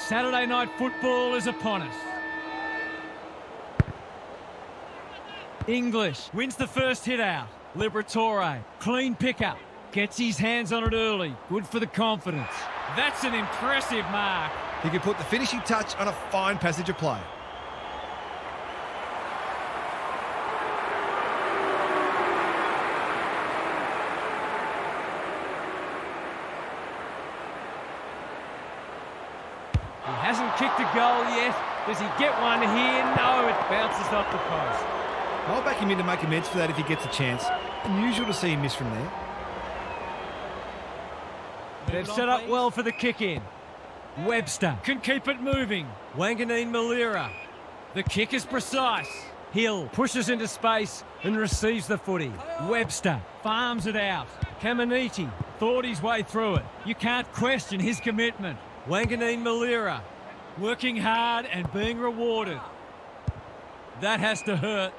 Saturday night football is upon us. English wins the first hit out. Liberatore, clean pickup. Gets his hands on it early. Good for the confidence. That's an impressive mark. He can put the finishing touch on a fine passage of play. He hasn't kicked a goal yet. Does he get one here? No, it bounces off the post. I'll back him in to make amends for that if he gets a chance. Unusual to see him miss from there. They've set up well for the kick-in. Webster can keep it moving. Wanganeen Malira. The kick is precise. Hill pushes into space and receives the footy. Webster farms it out. Caminiti thought his way through it. You can't question his commitment. Wanganeen Malira working hard and being rewarded. That has to hurt.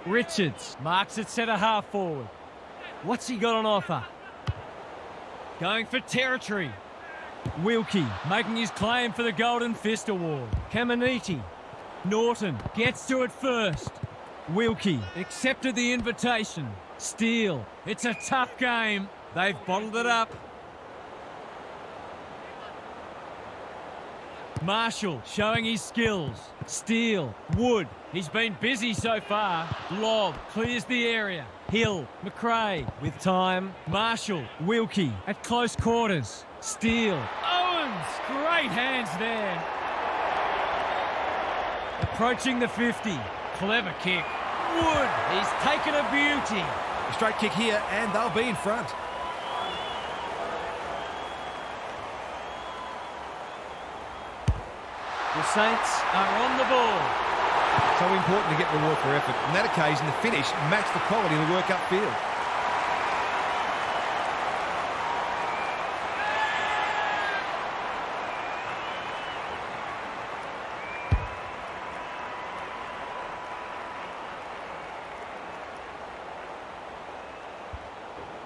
Richards marks it centre half forward. What's he got on offer? Going for territory. Wilkie making his claim for the Golden Fist Award. Caminiti. Norton gets to it first. Wilkie accepted the invitation. Steele. It's a tough game. They've bottled it up. Marshall showing his skills. Steele. Wood. He's been busy so far. Lobb clears the area. Hill. McRae with time. Marshall. Wilkie at close quarters. Steele. Owens. Great hands there. Approaching the 50. Clever kick. Wood. He's taken a beauty. A straight kick here and they'll be in front. The Saints are on the ball. So important to get reward for effort. On that occasion, the finish matched the quality of the work upfield.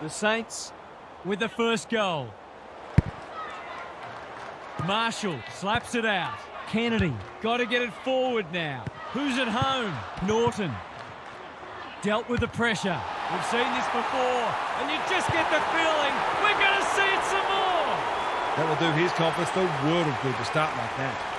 The Saints with the first goal. Marshall slaps it out. Kennedy got to get it forward now. Who's at home? Norton. Dealt with the pressure. We've seen this before, and you just get the feeling we're going to see it some more. That will do his confidence the world of good to start like that.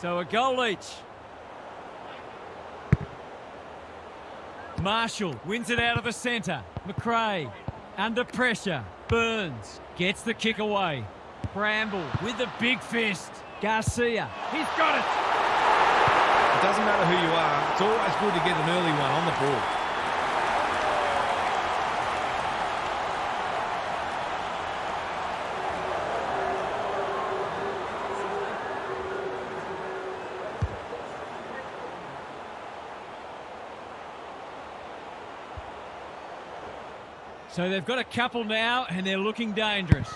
So a goal each. Marshall wins it out of the centre. McRae under pressure. Burns gets the kick away. Bramble with the big fist. Garcia, he's got it. It doesn't matter who you are, it's always good to get an early one on the board. So they've got a couple now and they're looking dangerous.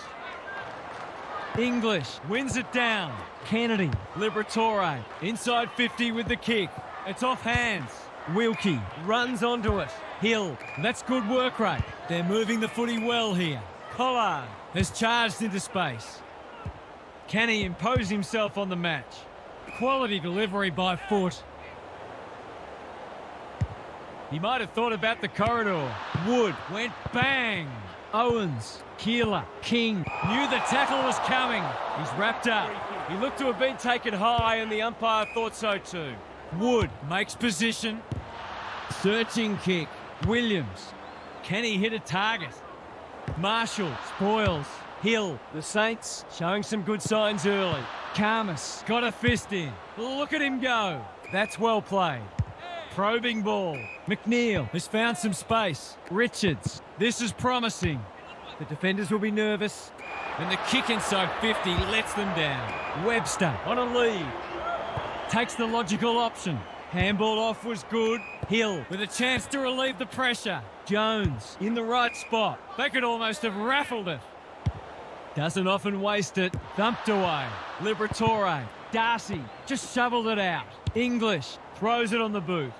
English wins it down. Kennedy, Liberatore, inside 50 with the kick. It's off hands. Wilkie runs onto it. Hill, that's good work rate. They're moving the footy well here. Collard has charged into space. Can he impose himself on the match? Quality delivery by foot. He might have thought about the corridor. Wood went bang. Owens, Keeler, King knew the tackle was coming. He's wrapped up. He looked to have been taken high and the umpire thought so too. Wood makes position. Searching kick. Williams. Can he hit a target? Marshall spoils. Hill, the Saints showing some good signs early. Karmas got a fist in. Look at him go. That's well played. Probing ball. McNeil has found some space. Richards. This is promising. The defenders will be nervous. And the kick inside 50 lets them down. Webster on a lead. Takes the logical option. Handball off was good. Hill with a chance to relieve the pressure. Jones in the right spot. They could almost have raffled it. Doesn't often waste it. Thumped away. Liberatore. Darcy just shoveled it out. English throws it on the boot.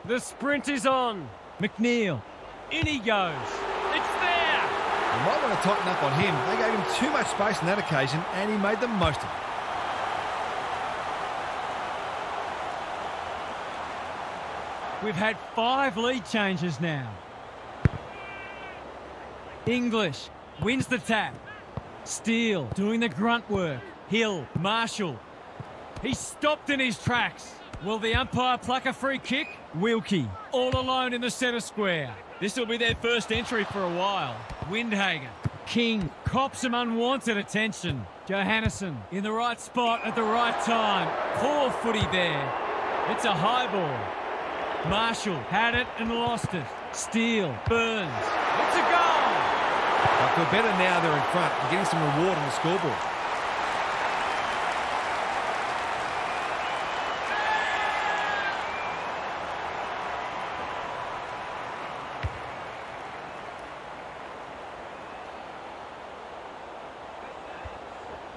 The sprint is on. McNeil. In he goes. It's there. You might want to tighten up on him. They gave him too much space on that occasion and he made the most of it. We've had 5 lead changes now. English wins the tap. Steele doing the grunt work. Hill, Marshall. He's stopped in his tracks. Will the umpire pluck a free kick? Wilkie, all alone in the centre square. This will be their first entry for a while. Windhager. King cops some unwanted attention. Johannesson in the right spot at the right time. Poor footy there. It's a high ball. Marshall had it and lost it. Steele, Burns. It's a goal! I feel better now they're in front and getting some reward on the scoreboard.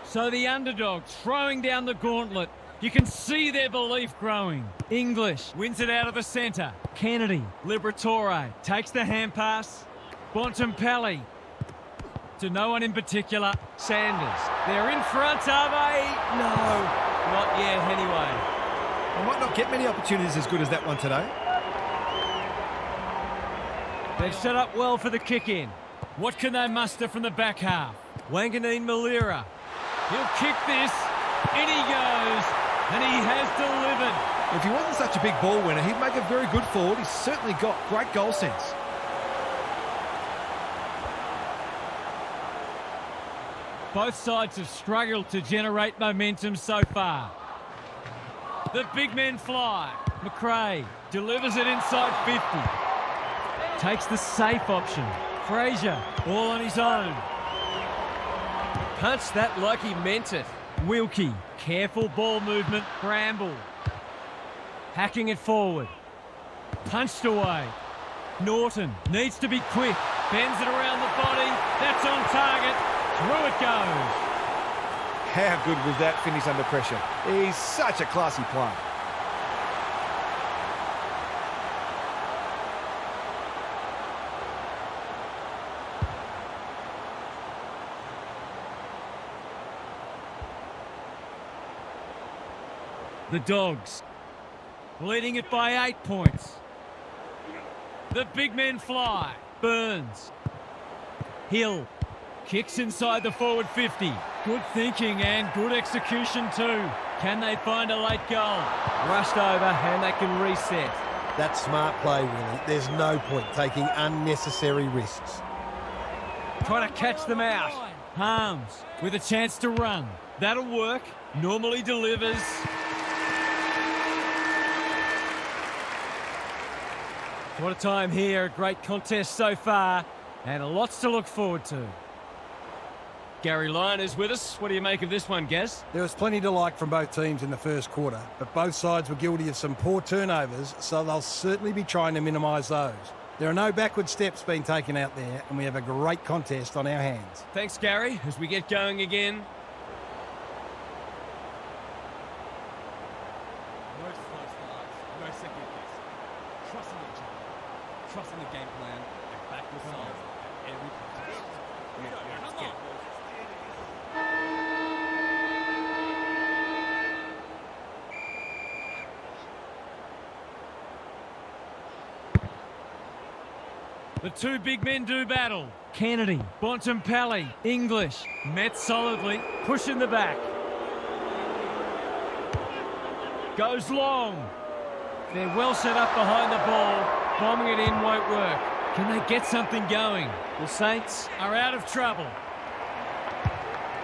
So the underdogs throwing down the gauntlet. You can see their belief growing. English wins it out of the centre. Kennedy, Liberatore takes the hand pass. Bontempelli to no one in particular. Sanders, they're in front, are they? No, not yet anyway. I might not get many opportunities as good as that one today. They've set up well for the kick in. What can they muster from the back half? Wanganeen Malira. He'll kick this. In he goes. And he has delivered. If he wasn't such a big ball winner, he'd make a very good forward. He's certainly got great goal sense. Both sides have struggled to generate momentum so far. The big men fly. McRae delivers it inside 50. Takes the safe option. Fraser, all on his own. Punched that like he meant it. Wilkie, careful ball movement. Bramble. Hacking it forward. Punched away. Norton needs to be quick. Bends it around the body. That's on target. Through it goes. How good was that finish under pressure? He's such a classy player. The Dogs leading it by 8 points. The big men fly. Burns. Hill kicks inside the forward 50. Good thinking and good execution too. Can they find a late goal? Rushed over and they can reset. That's smart play, really. There's no point taking unnecessary risks. Trying to catch them out. Harms with a chance to run. That'll work. Normally delivers. What a time here. A great contest so far. And lots to look forward to. Gary Lyon is with us. What do you make of this one, Gaz? There was plenty to like from both teams in the first quarter, but both sides were guilty of some poor turnovers, so they'll certainly be trying to minimise those. There are no backward steps being taken out there, and we have a great contest on our hands. Thanks, Gary, as we get going again. No slow starts, no second guess. Trusting each other, trusting the game plan, and back the sides at every contest. Come on. The two big men do battle. Kennedy, Bontempelli, English, met solidly, pushing the back. Goes long. They're well set up behind the ball. Bombing it in won't work. Can they get something going? The Saints are out of trouble.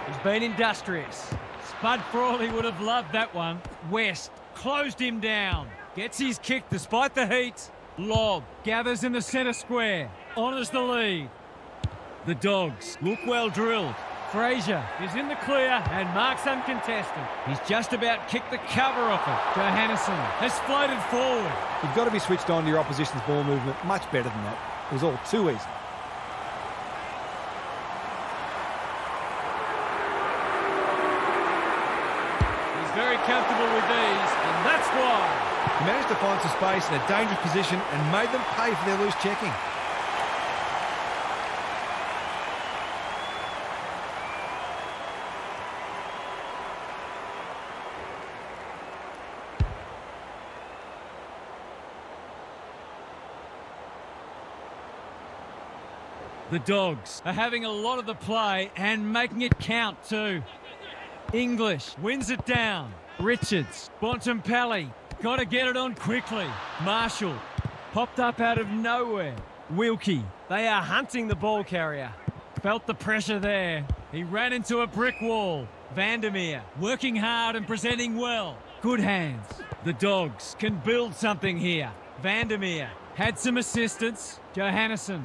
He's been industrious. Spud Frawley would have loved that one. West closed him down. Gets his kick despite the heat. Lob gathers in the centre square. Honours the lead. The Dogs look well drilled. Fraser is in the clear and marks uncontested. He's just about kicked the cover off it. Johannesson has floated forward. You've got to be switched on to your opposition's ball movement much better than that. It was all too easy. He's very comfortable with these, and that's why. He managed to find some space in a dangerous position and made them pay for their loose checking. The Dogs are having a lot of the play and making it count too. English wins it down. Richards, Bontempelli, got to get it on quickly. Marshall popped up out of nowhere. Wilkie, they are hunting the ball carrier. Felt the pressure there. He ran into a brick wall. Vandermeer working hard and presenting well. Good hands. The Dogs can build something here. Vandermeer had some assistance. Johannesson.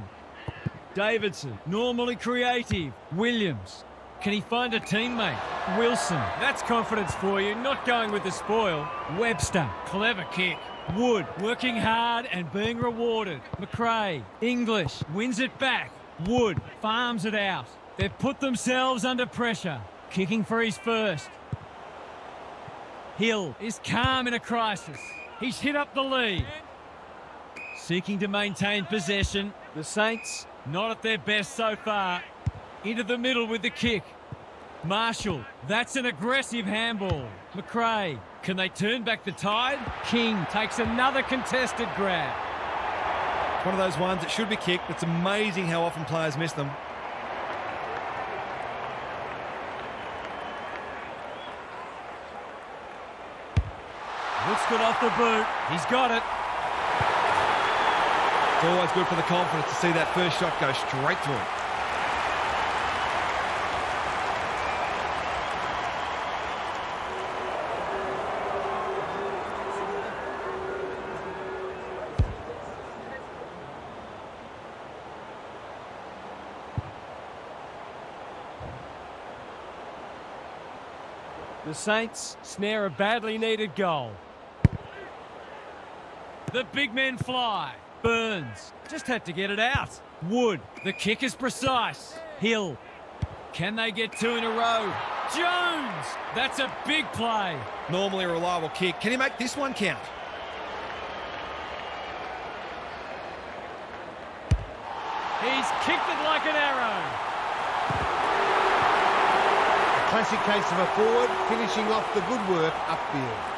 Davidson, normally creative. Williams, can he find a teammate? Wilson, that's confidence for you, not going with the spoil. Webster, clever kick. Wood, working hard and being rewarded. McRae, English, wins it back. Wood, farms it out. They've put themselves under pressure. Kicking for his first. Hill is calm in a crisis. He's hit up the lead. Seeking to maintain possession. The Saints, not at their best so far. Into the middle with the kick. Marshall, that's an aggressive handball. McRae, can they turn back the tide? King takes another contested grab. It's one of those ones that should be kicked. It's amazing how often players miss them. Looks good off the boot. He's got it. It's always good for the confidence to see that first shot go straight through. The Saints snare a badly needed goal. The big men fly. Burns just had to get it out. Wood, the kick is precise. Hill, can they get two in a row? Jones, that's a big play. Normally a reliable kick. Can he make this one count? He's kicked it like an arrow. A classic case of a forward finishing off the good work upfield.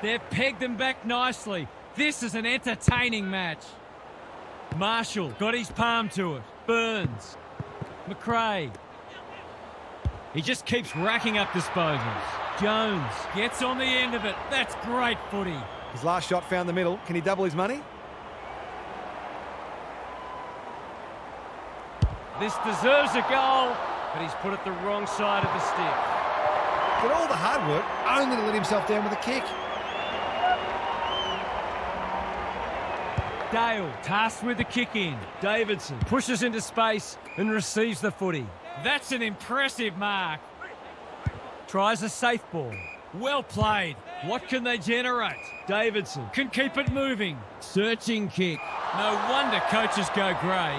They've pegged them back nicely. This is an entertaining match. Marshall got his palm to it. Burns. McRae. He just keeps racking up disposals. Jones gets on the end of it. That's great footy. His last shot found the middle. Can he double his money? This deserves a goal, but he's put it the wrong side of the stick. Did all the hard work only to let himself down with a kick. Dale tasked with the kick in. Davidson pushes into space and receives the footy. That's an impressive mark. Tries a safe ball. Well played. What can they generate? Davidson can keep it moving. Searching kick. No wonder coaches go grey.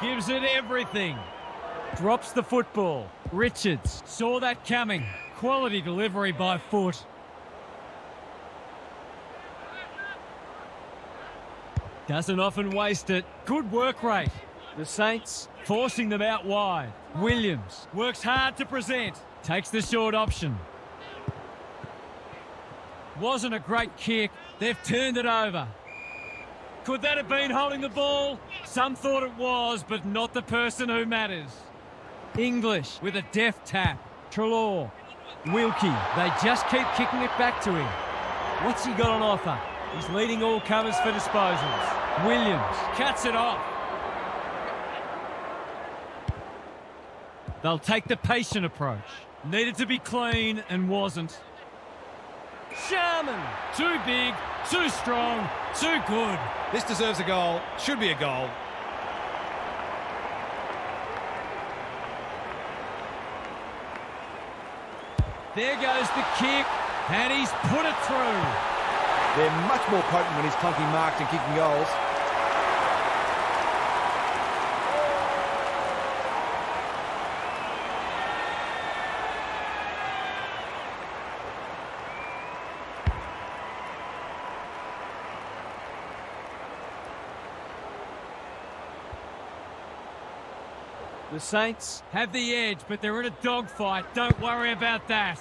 Gives it everything. Drops the football. Richards saw that coming. Quality delivery by foot. Doesn't often waste it. Good work rate. The Saints forcing them out wide. Williams works hard to present. Takes the short option. Wasn't a great kick. They've turned it over. Could that have been holding the ball? Some thought it was, but not the person who matters. English with a deft tap. Treloar. Wilkie. They just keep kicking it back to him. What's he got on offer? He's leading all covers for disposals. Williams cuts it off. They'll take the patient approach. Needed to be clean and wasn't. Sharman. Too big, too strong, too good. This deserves a goal. Should be a goal. There goes the kick, and he's put it through. They're much more potent when he's clunking marks and kicking goals. The Saints have the edge, but they're in a dogfight. Don't worry about that.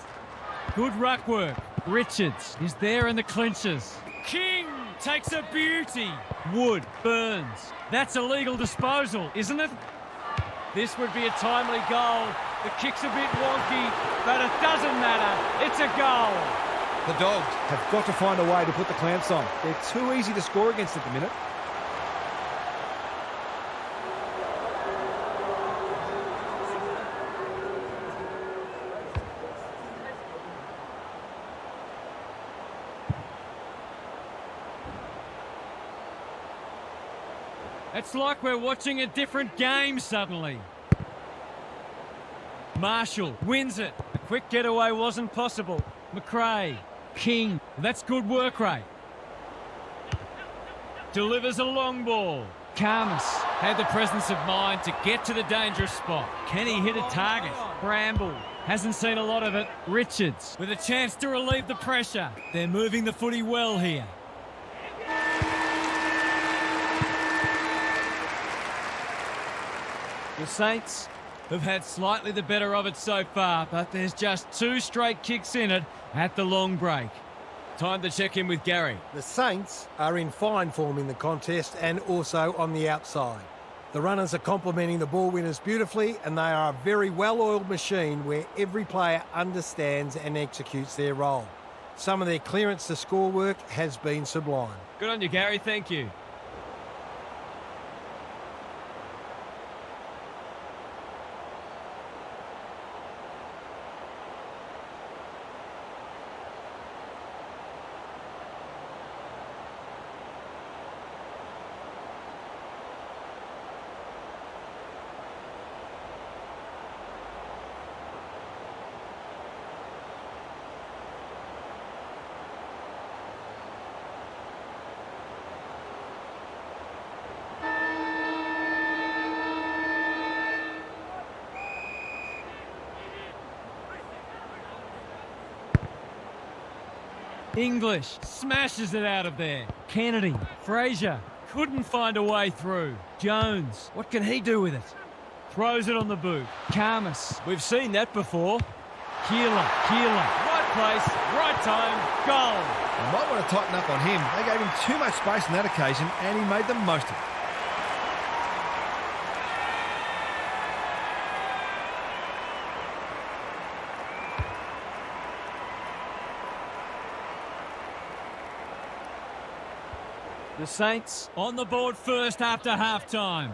Good ruck work. Richards is there in the clinches. King takes a beauty. Wood burns. That's a legal disposal, isn't it? This would be a timely goal. The kick's a bit wonky, but it doesn't matter. It's a goal. The Dogs have got to find a way to put the clamps on. They're too easy to score against at the minute. It's like we're watching a different game suddenly. Marshall wins it. A quick getaway wasn't possible. McRae. King. That's good work rate. Delivers a long ball. Karmas had the presence of mind to get to the dangerous spot. Can he hit a target? Bramble hasn't seen a lot of it. Richards with a chance to relieve the pressure. They're moving the footy well here. The Saints have had slightly the better of it so far, but there's just 2 straight kicks in it at the long break. Time to check in with Gary. The Saints are in fine form in the contest and also on the outside. The runners are complementing the ball winners beautifully, and they are a very well-oiled machine where every player understands and executes their role. Some of their clearance to score work has been sublime. Good on you, Gary. Thank you. English smashes it out of there. Kennedy, Fraser couldn't find a way through. Jones, what can he do with it? Throws it on the boot. Karmas, we've seen that before. Kilda, right place, right time, goal. They might want to tighten up on him. They gave him too much space on that occasion and he made the most of it. The Saints on the board first after half-time.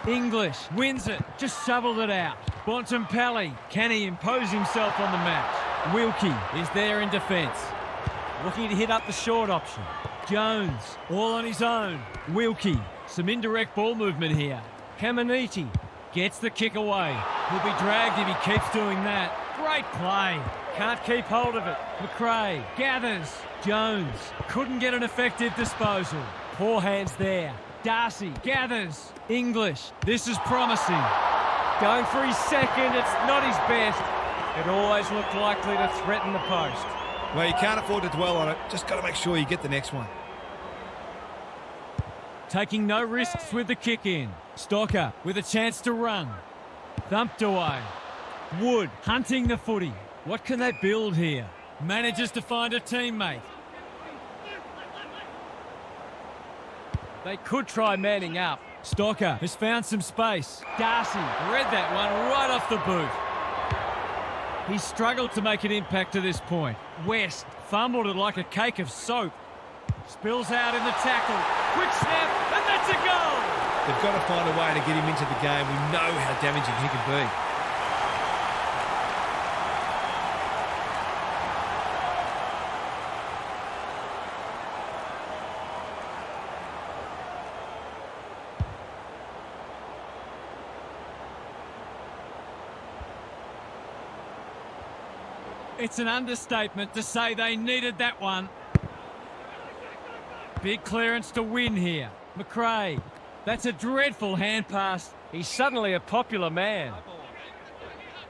English wins it, just shoveled it out. Bontempelli, can he impose himself on the match? Wilkie is there in defence, looking to hit up the short option. Jones, all on his own. Wilkie, some indirect ball movement here. Caminiti gets the kick away. He'll be dragged if he keeps doing that. Great play. Can't keep hold of it. McRae gathers. Jones couldn't get an effective disposal. Poor hands there. Darcy gathers. English, this is promising. Going for his second, it's not his best. It always looked likely to threaten the post. Well, you can't afford to dwell on it. Just got to make sure you get the next one. Taking no risks with the kick in. Stocker with a chance to run. Thumped away. Wood hunting the footy. What can they build here? Manages to find a teammate. They could try manning up. Stocker has found some space. Darcy read that one right off the boot. He's struggled to make an impact to this point. West fumbled it like a cake of soap. Spills out in the tackle. Quick snap, and that's a goal! They've got to find a way to get him into the game. We know how damaging he can be. It's an understatement to say they needed that one. Big clearance to win here. McRae, that's a dreadful hand pass. He's suddenly a popular man.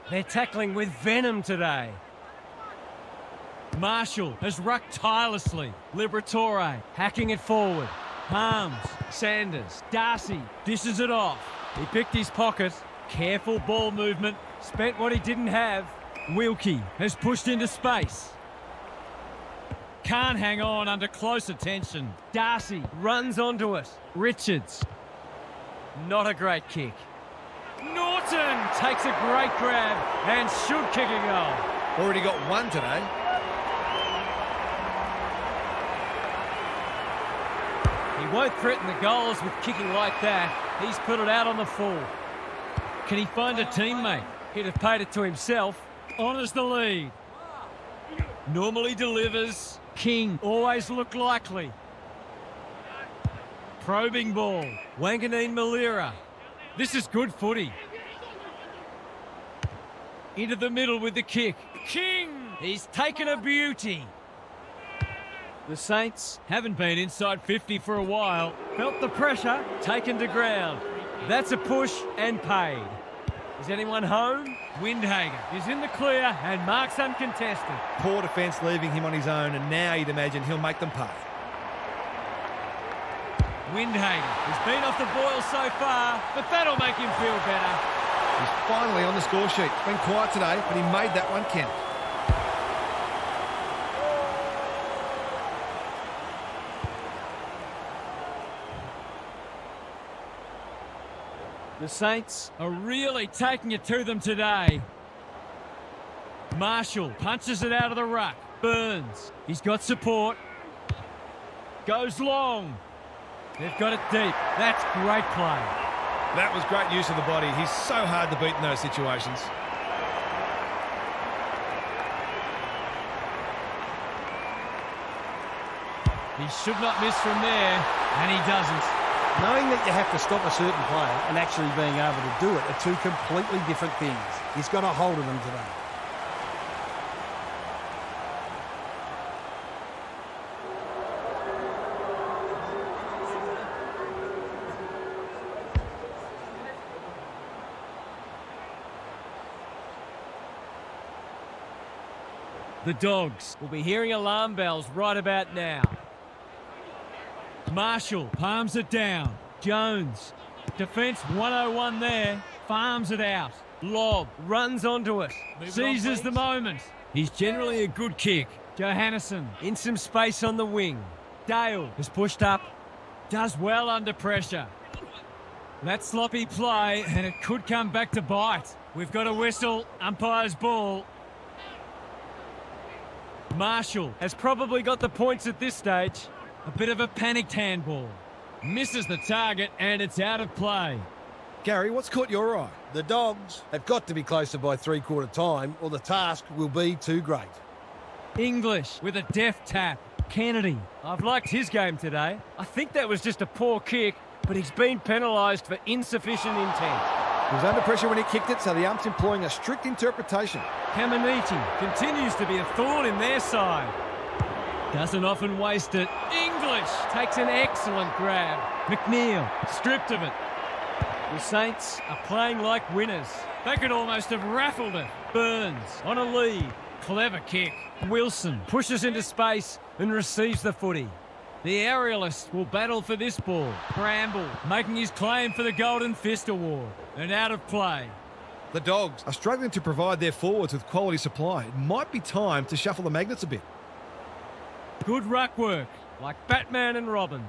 They're tackling with venom today. Marshall has rucked tirelessly. Liberatore hacking it forward. Harms, Sanders, Darcy dishes it off. He picked his pocket. Careful ball movement. Spent what he didn't have. Wilkie has pushed into space. Can't hang on under close attention. Darcy runs onto it. Richards. Not a great kick. Norton takes a great grab and should kick a goal. Already got one today. He won't threaten the goals with kicking like that. He's put it out on the full. Can he find a teammate? He'd have paid it to himself. Honours the lead. Normally delivers. King always looked likely. Probing ball. Wanganeen Malira. This is good footy. Into the middle with the kick. King! He's taken a beauty. The Saints haven't been inside 50 for a while. Felt the pressure. Taken to ground. That's a push and paid. Is anyone home? Windhager is in the clear and marks uncontested. Poor defence leaving him on his own, and now you'd imagine he'll make them pay. Windhager has been off the boil so far, but that'll make him feel better. He's finally on the score sheet. Been quiet today, but he made that one count. The Saints are really taking it to them today. Marshall punches it out of the ruck. Burns, he's got support. Goes long. They've got it deep. That's great play. That was great use of the body. He's so hard to beat in those situations. He should not miss from there, and he doesn't. Knowing that you have to stop a certain player and actually being able to do it are two completely different things. He's got a hold of them today. The Dogs will be hearing alarm bells right about now. Marshall palms it down. Jones, defence 101 there, farms it out. Lob runs onto it, seizes the moment. He's generally a good kick. Johannesson in some space on the wing. Dale has pushed up, does well under pressure. That sloppy play, and it could come back to bite. We've got a whistle, umpire's ball. Marshall has probably got the points at this stage. A bit of a panicked handball. Misses the target and it's out of play. Gary, what's caught your eye? The Dogs have got to be closer by three-quarter time or the task will be too great. English with a deft tap. Kennedy. I've liked his game today. I think that was just a poor kick, but he's been penalised for insufficient intent. He was under pressure when he kicked it, so the ump's employing a strict interpretation. Caminiti continues to be a thorn in their side. Doesn't often waste it. English takes an excellent grab. McNeil stripped of it. The Saints are playing like winners. They could almost have raffled it. Burns on a lead. Clever kick. Wilson pushes into space and receives the footy. The aerialists will battle for this ball. Bramble making his claim for the Golden Fist Award. And out of play. The Dogs are struggling to provide their forwards with quality supply. It might be time to shuffle the magnets a bit. Good ruck work, like Batman and Robin.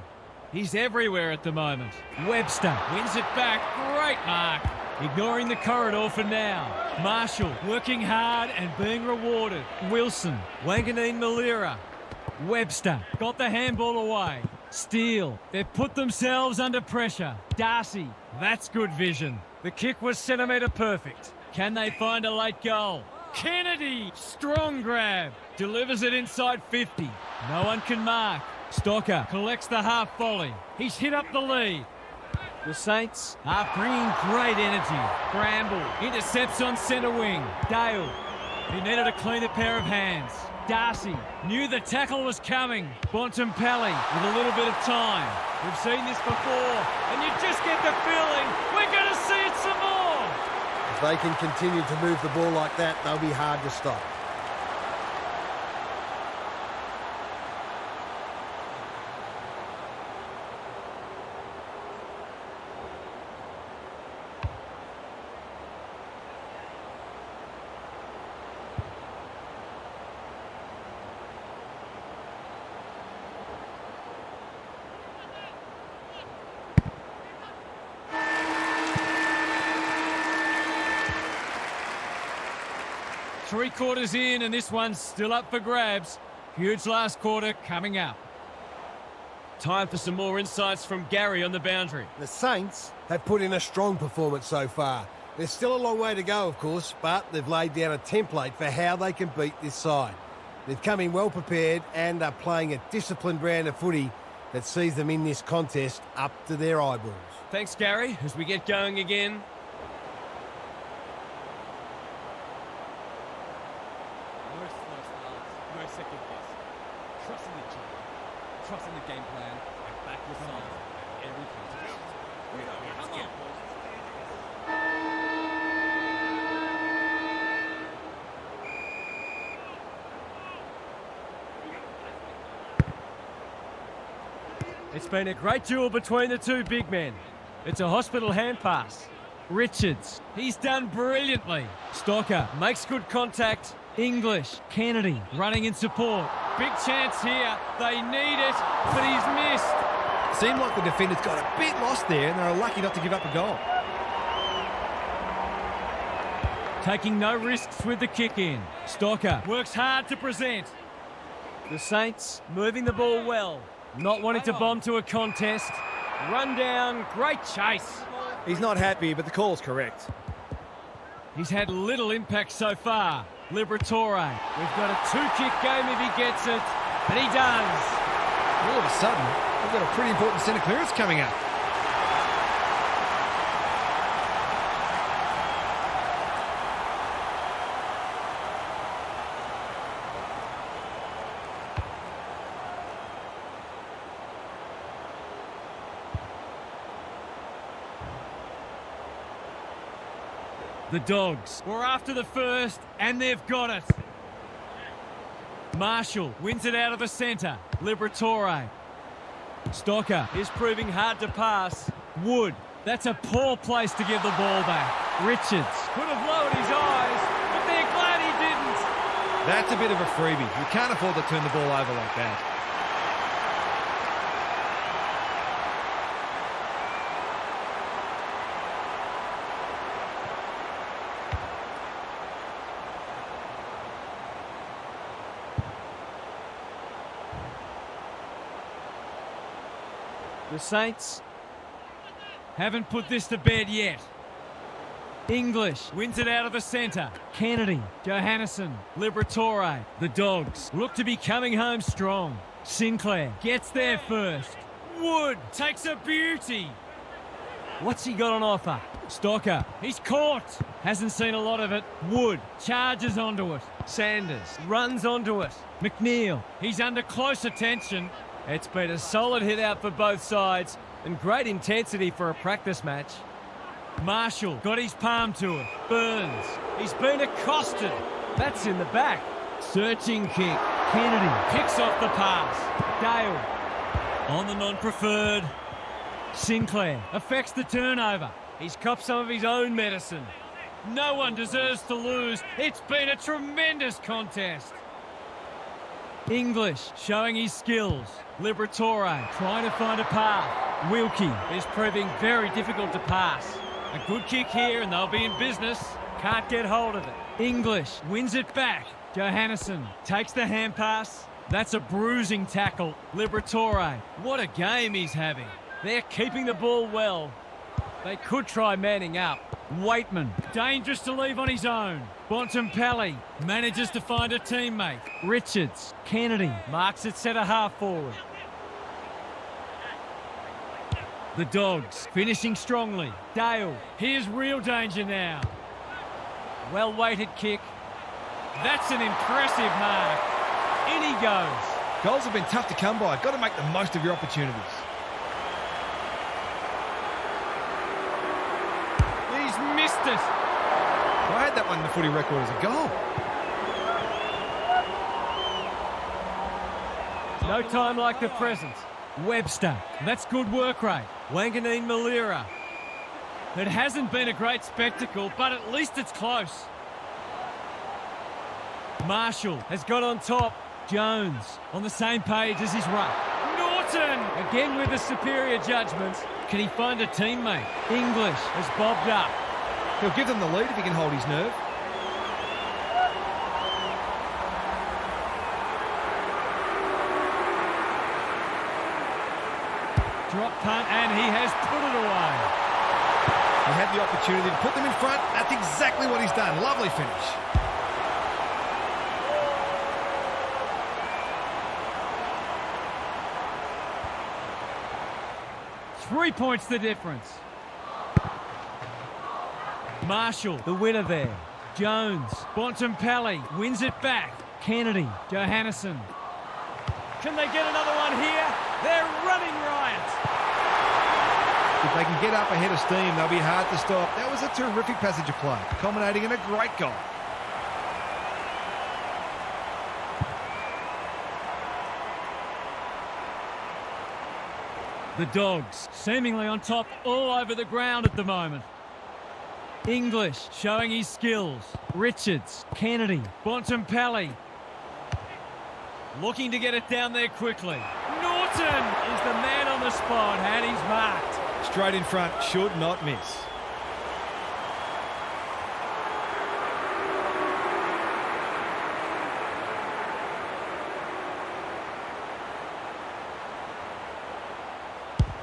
He's everywhere at the moment. Webster wins it back. Great mark. Ignoring the corridor for now. Marshall working hard and being rewarded. Wilson, Wanganeen Malira. Webster got the handball away. Steele, they've put themselves under pressure. Darcy, that's good vision. The kick was centimetre perfect. Can they find a late goal? Kennedy, strong grab. Delivers it inside 50. No one can mark. Stocker collects the half volley. He's hit up the lead. The Saints are bringing great energy. Bramble intercepts on centre wing. Dale, he needed a cleaner pair of hands. Darcy knew the tackle was coming. Bontempelli with a little bit of time. We've seen this before, and you just get the feeling we're going to see it some more. If they can continue to move the ball like that, they'll be hard to stop. Three quarters in and this one's still up for grabs. Huge last quarter coming up. Time for some more insights from Gary on the boundary. The Saints have put in a strong performance so far. There's still a long way to go, of course, but they've laid down a template for how they can beat this side. They've come in well prepared and are playing a disciplined brand of footy that sees them in this contest up to their eyeballs. Thanks, Gary, as we get going again. No slow starts, no second guess. Trusting each other, trusting the game plan, and back with sides at every contest. Come on. It's been a great duel between the two big men. It's a hospital hand pass. Richards, he's done brilliantly. Stocker makes good contact. English, Kennedy running in support. Big chance here. They need it, but he's missed. Seemed like the defenders got a bit lost there and they were lucky not to give up a goal. Taking no risks with the kick in. Stocker works hard to present. The Saints moving the ball well. Not wanting to bomb to a contest. Run down, great chase. He's not happy, but the call's correct. He's had little impact so far. Liberatore. We've got a two-kick game if he gets it. And he does. All of a sudden, we've got a pretty important centre clearance coming up. The Dogs were after the first, and they've got it. Marshall wins it out of the centre. Liberatore. Stocker is proving hard to pass. Wood, that's a poor place to give the ball back. Richards could have lowered his eyes, but they're glad he didn't. That's a bit of a freebie. You can't afford to turn the ball over like that. The Saints haven't put this to bed yet. English wins it out of the centre. Kennedy, Johannesson, Liberatore. The Dogs look to be coming home strong. Sinclair gets there first. Wood takes a beauty. What's he got on offer? Stocker, he's caught. Hasn't seen a lot of it. Wood charges onto it. Sanders runs onto it. McNeil, he's under close attention. It's been a solid hit out for both sides and great intensity for a practice match. Marshall got his palm to it. Burns, he's been accosted. That's in the back. Searching kick. Kennedy picks off the pass. Dale on the non-preferred. Sinclair affects the turnover. He's copped some of his own medicine. No one deserves to lose. It's been a tremendous contest. English showing his skills. Liberatore trying to find a path. Wilkie is proving very difficult to pass. A good kick here and they'll be in business. Can't get hold of it. English wins it back. Johannesson takes the hand pass. That's a bruising tackle. Liberatore, what a game he's having. They're keeping the ball well. They could try manning up. Waitman, dangerous to leave on his own. Bontempelli manages to find a teammate. Richards, Kennedy marks it centre half forward. The Dogs finishing strongly. Dale, here's real danger now. Well-weighted kick. That's an impressive mark. In he goes. Goals have been tough to come by. Got to make the most of your opportunities. He's missed it. I had that one in the footy record as a goal. No time like the present. Webster, that's good work rate. Wanganeen Malira. It hasn't been a great spectacle, but at least it's close. Marshall has got on top. Jones on the same page as his ruck. Norton, again with a superior judgment. Can he find a teammate? English has bobbed up. He'll give them the lead if he can hold his nerve. Drop punt, and he has put it away. He had the opportunity to put them in front. That's exactly what he's done. Lovely finish. Three points the difference. Marshall, the winner there. Jones, Bontempelli wins it back. Kennedy, Johannesson. Can they get another one here? They're running riot. If they can get up ahead of steam, they'll be hard to stop. That was a terrific passage of play, culminating in a great goal. The Dogs seemingly on top all over the ground at the moment. English showing his skills. Richards, Kennedy, Bontempelli. Looking to get it down there quickly. Norton is the man on the spot and he's marked. Straight in front, should not miss.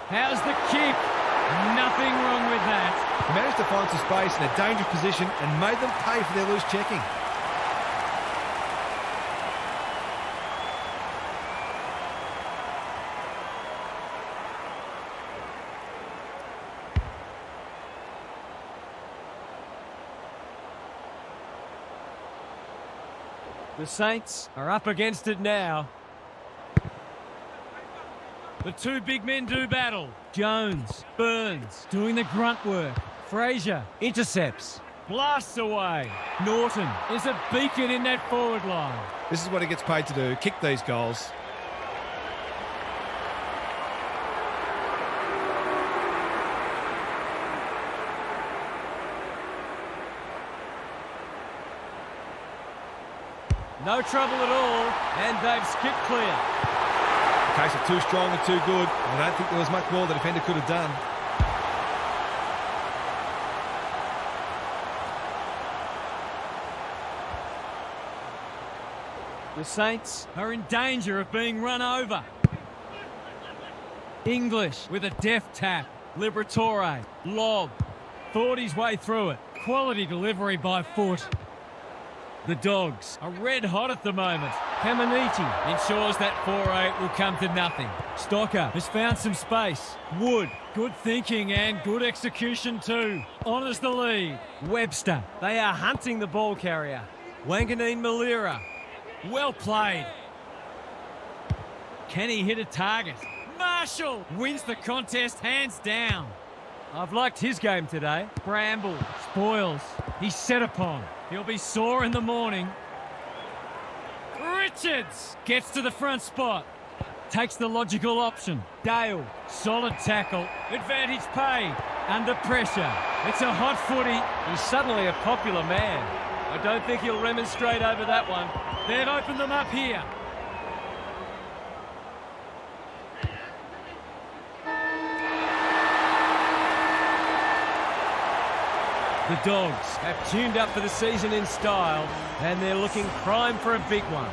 How's the kick? Nothing wrong with that. He managed to find some space in a dangerous position and made them pay for their loose checking. The Saints are up against it now. The two big men do battle. Jones, Burns doing the grunt work. Fraser intercepts. Blasts away. Norton is a beacon in that forward line. This is what he gets paid to do, kick these goals. No trouble at all, and they've skipped clear. A case of too strong and too good. I don't think there was much more the defender could have done. The Saints are in danger of being run over. English with a deft tap. Liberatore, lob. Thought his way through it. Quality delivery by Foot. The Dogs are red hot at the moment. Caminiti ensures that 4-8 will come to nothing. Stocker has found some space. Wood, good thinking and good execution too. Honours the lead. Webster, they are hunting the ball carrier. Wanganeen Malira, well played. Can he hit a target? Marshall wins the contest hands down. I've liked his game today. Bramble spoils. He's set upon. He'll be sore in the morning. Richards gets to the front spot. Takes the logical option. Dale, solid tackle. Advantage paid. Under pressure. It's a hot footy. He's suddenly a popular man. I don't think he'll remonstrate over that one. They've opened them up here. The Dogs have tuned up for the season in style, and they're looking prime for a big one.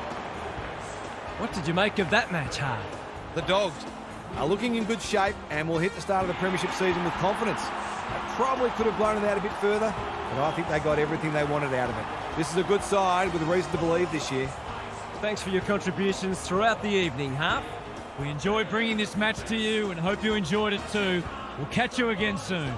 What did you make of that match, Hart? The Dogs are looking in good shape and will hit the start of the premiership season with confidence. They probably could have blown it out a bit further, but I think they got everything they wanted out of it. This is a good side with a reason to believe this year. Thanks for your contributions throughout the evening, Harp. We enjoyed bringing this match to you and hope you enjoyed it too. We'll catch you again soon.